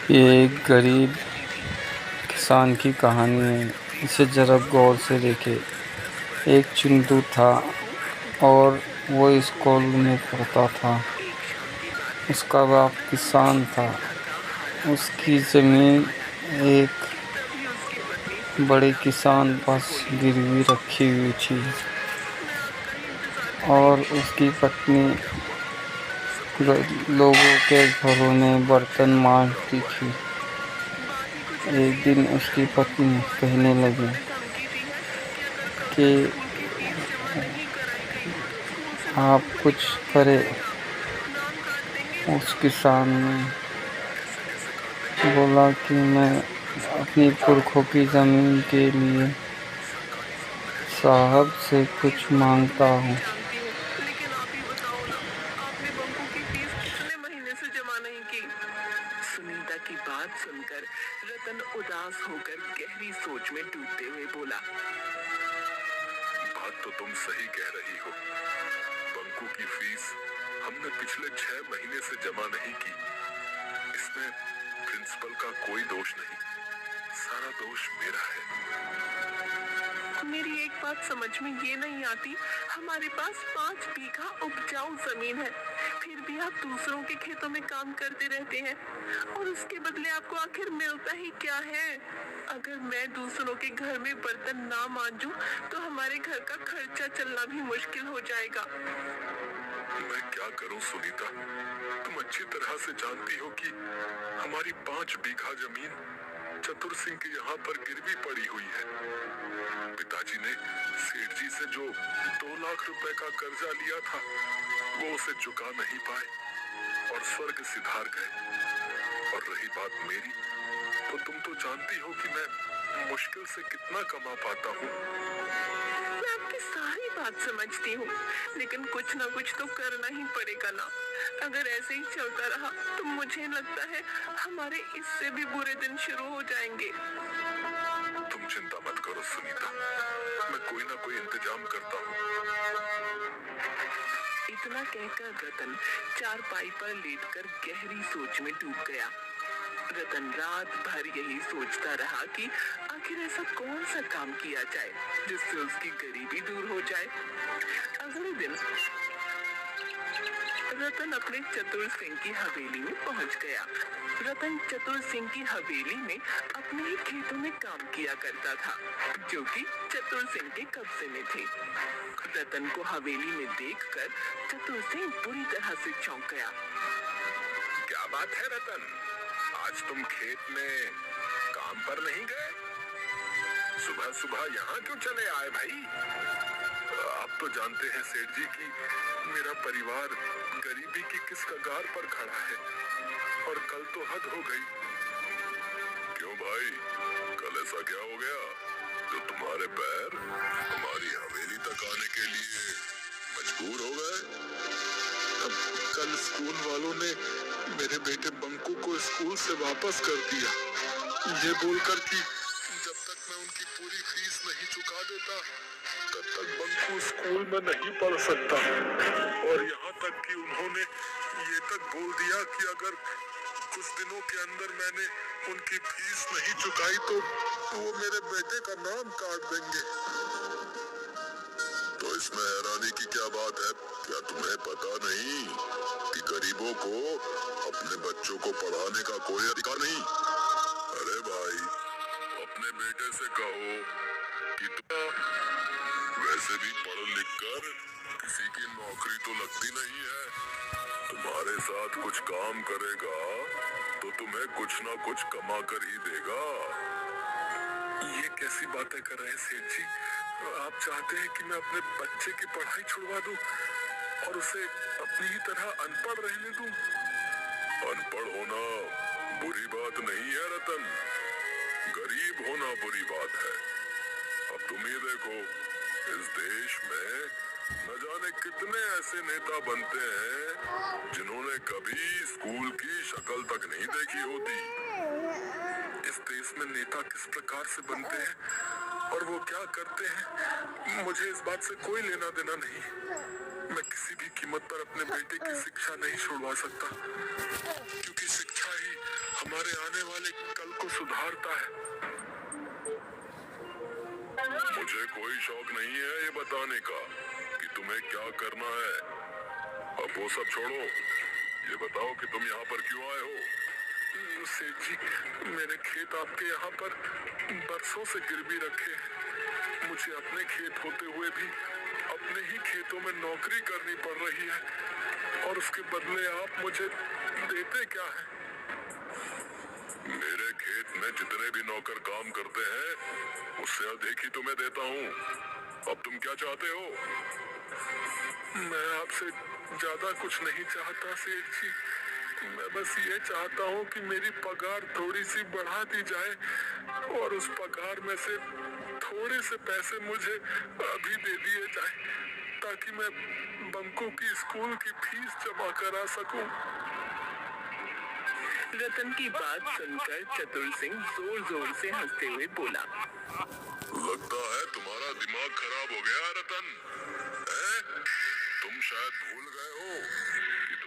ये एक गरीब किसान की कहानी है। इसे ज़रा गौर से देखें। एक चिंटू था और वो स्कूल में पढ़ता था। उसका बाप किसान था। उसकी ज़मीन एक बड़े किसान पास गिरवी रखी हुई थी और उसकी पत्नी लोगों के घरों में बर्तन मांजती थी। एक दिन उसकी पत्नी कहने लगी कि आप कुछ करें। उस किसान ने बोला कि मैं अपनी पुरखों की ज़मीन के लिए साहब से कुछ मांगता हूँ। लेकिन आप ही बताओ ना, आपने बंकू की फीस कितने महीने से जमा नहीं की? सुनीता की बात सुनकर रतन उदास होकर गहरी सोच में डूबते हुए बोला, बात तो तुम सही कह रही हो। बंकू की फीस हमने पिछले 6 महीने से जमा नहीं की। इसमें प्रिंसिपल का कोई दोष नहीं, सारा दोष मेरा है। मेरी एक बात समझ में ये नहीं आती, हमारे पास 5 बीघा उपजाऊ जमीन है, फिर भी आप दूसरों के खेतों में काम करते रहते हैं और उसके बदले आपको आखिर मिलता ही क्या है? अगर मैं दूसरों के घर में बर्तन ना मांजूं तो हमारे घर का खर्चा चलना भी मुश्किल हो जाएगा। मैं क्या करूं सुनीता, तुम अच्छी तरह से जानती हो कि हमारी 5 बीघा जमीन चतुर सिंह के यहाँ पर गिरवी पड़ी हुई है। पिताजी ने सेठ जी से जो 2 लाख रुपए का कर्जा लिया था वो उसे चुका नहीं पाए और स्वर्ग सिधार गए। और रही बात मेरी, तो तुम तो जानती हो कि मैं मुश्किल से कितना कमा पाता हूँ। मैं आपकी सारी बात समझती हूँ, लेकिन कुछ ना कुछ तो करना ही पड़ेगा ना। अगर ऐसे ही चलता रहा तो मुझे लगता है हमारे इससे भी बुरे दिन शुरू हो जाएंगे। तुम चिंता मत करो सुनीता, मैं कोई ना कोई इंतजाम करता हूँ। इतना कहकर रतन चारपाई पर लेटकर गहरी सोच में डूब गया। रतन रात भर यही सोचता रहा कि आखिर ऐसा कौन सा काम किया जाए जिससे उसकी गरीबी दूर हो जाए। अगले दिन रतन अपने चतुर सिंह की हवेली में पहुंच गया। रतन चतुर सिंह की हवेली में अपने ही खेतों में काम किया करता था, जो कि चतुर सिंह के कब्जे में थे। रतन को हवेली में देखकर चतुर सिंह बुरी तरह से चौंक गया। क्या बात है रतन, आज तुम खेत में काम पर नहीं गए? सुबह सुबह यहाँ क्यों चले आए भाई? आप तो जानते हैं सेठ जी कि मेरा परिवार गरीबी की किस कगार पर खड़ा है और कल तो हद हो गई। क्यों भाई, कल ऐसा क्या हो गया जो तुम्हारे पैर हमारी हवेली तक आने के लिए मजबूर हो गए? कल स्कूल वालों ने मेरे बेटे बंकू को स्कूल से वापस कर दिया, ये बोलकर कि जब तक मैं उनकी पूरी फीस नहीं चुका देता तब तक बंकू स्कूल में नहीं पढ़ सकता। और यहाँ तक कि उन्होंने ये तक बोल दिया कि अगर कुछ दिनों के अंदर मैंने उनकी फीस नहीं चुकाई तो वो मेरे बेटे का नाम काट देंगे। तो इसमें हैरानी की क्या बात है? क्या तुम्हें पता नहीं कि गरीबों को अपने बच्चों को पढ़ाने का कोई अधिकार नहीं? अरे भाई, अपने बेटे से कहो कि वैसे भी पढ़ लिख कर किसी की नौकरी तो लगती नहीं है, तुम्हारे साथ कुछ काम करेगा तो तुम्हें कुछ ना कुछ कमा कर ही देगा। ये कैसी बातें कर रहे हैं सेठ जी? आप चाहते हैं कि मैं अपने बच्चे की पढ़ाई छुड़वा दूं और उसे अपनी ही तरह अनपढ़ रहने दूं? अनपढ़ होना बुरी बात नहीं है रतन, गरीब होना बुरी बात है। अब तुम ही देखो, इस देश में न जाने कितने ऐसे नेता बनते हैं जिन्होंने कभी स्कूल की शक्ल तक नहीं देखी होती। इस देश में नेता किस प्रकार से बनते हैं और वो क्या करते हैं, मुझे इस बात से कोई लेना देना नहीं। मैं किसी भी कीमत पर अपने बेटे की शिक्षा नहीं छुड़वा सकता, क्योंकि शिक्षा ही हमारे आने वाले कल को सुधारता है। मुझे कोई शौक नहीं है ये बताने का कि तुम्हें क्या करना है। अब वो सब छोड़ो, ये बताओ कि तुम यहाँ पर क्यों आए हो। सेठ जी, मेरे खेत आपके यहाँ पर बरसों से गिरवी रखे हैं। मुझे अपने खेत होते हुए भी अपने ही खेतों में नौकरी करनी पड़ रही है और उसके बदले आप मुझे देते क्या है। मेरे खेत में जितने भी नौकर काम करते हैं उससे अधिक ही तुम्हें देता हूँ। अब तुम क्या चाहते हो? मैं आपसे ज्यादा कुछ नहीं चाहता सेठ जी। मैं बस ये चाहता हूँ कि मेरी पगार थोड़ी सी बढ़ा दी जाए और उस पगार में से थोड़े से पैसे मुझे अभी दे दिए जाए ताकि मैं बंकू की स्कूल की फीस जमा करा सकूं। रतन की बात सुनकर चतुर सिंह जोर जोर से हंसते हुए बोला, लगता है तुम्हारा दिमाग खराब हो गया रतन। तुम शायद भूल गए हो